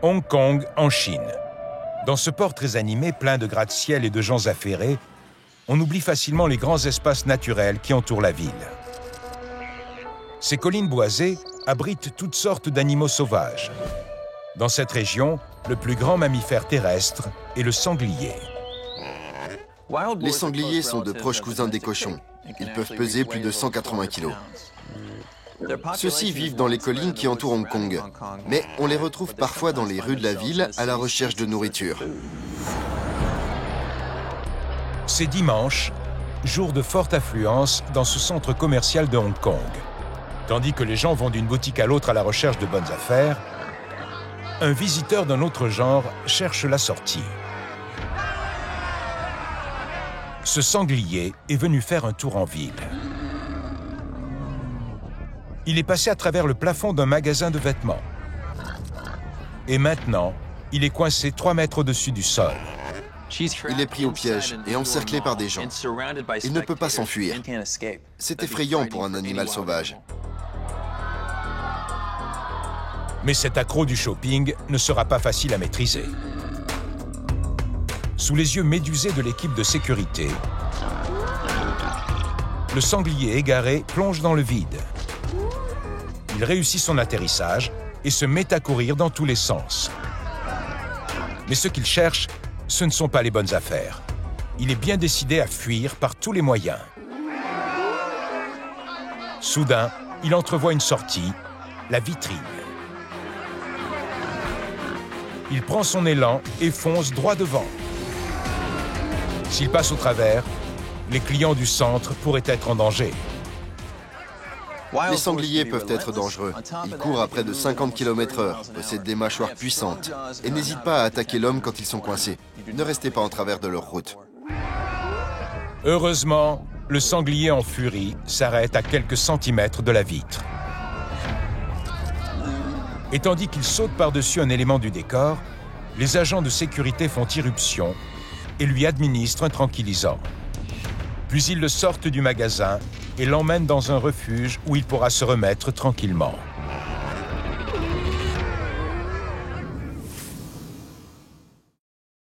Hong Kong, en Chine. Dans ce port très animé, plein de gratte-ciel et de gens affairés, on oublie facilement les grands espaces naturels qui entourent la ville. Ces collines boisées abritent toutes sortes d'animaux sauvages. Dans cette région, le plus grand mammifère terrestre est le sanglier. Les sangliers sont de proches cousins des cochons. Ils peuvent peser plus de 180 kg. Ceux-ci vivent dans les collines qui entourent Hong Kong, mais on les retrouve parfois dans les rues de la ville à la recherche de nourriture. C'est dimanche, jour de forte affluence dans ce centre commercial de Hong Kong. Tandis que les gens vont d'une boutique à l'autre à la recherche de bonnes affaires, un visiteur d'un autre genre cherche la sortie. Ce sanglier est venu faire un tour en ville. Il est passé à travers le plafond d'un magasin de vêtements. Et maintenant, il est coincé 3 mètres au-dessus du sol. Il est pris au piège et encerclé par des gens. Il ne peut pas s'enfuir. C'est effrayant pour un animal sauvage. Mais cet accro du shopping ne sera pas facile à maîtriser. Sous les yeux médusés de l'équipe de sécurité, le sanglier égaré plonge dans le vide. Il réussit son atterrissage et se met à courir dans tous les sens. Mais ce qu'il cherche, ce ne sont pas les bonnes affaires. Il est bien décidé à fuir par tous les moyens. Soudain, il entrevoit une sortie, la vitrine. Il prend son élan et fonce droit devant. S'il passe au travers, les clients du centre pourraient être en danger. Les sangliers peuvent être dangereux. Ils courent à près de 50 km/h, possèdent des mâchoires puissantes et n'hésitent pas à attaquer l'homme quand ils sont coincés. Ne restez pas en travers de leur route. Heureusement, le sanglier en furie s'arrête à quelques centimètres de la vitre. Et tandis qu'il saute par-dessus un élément du décor, les agents de sécurité font irruption et lui administrent un tranquillisant. Puis ils le sortent du magasin et l'emmènent dans un refuge où il pourra se remettre tranquillement.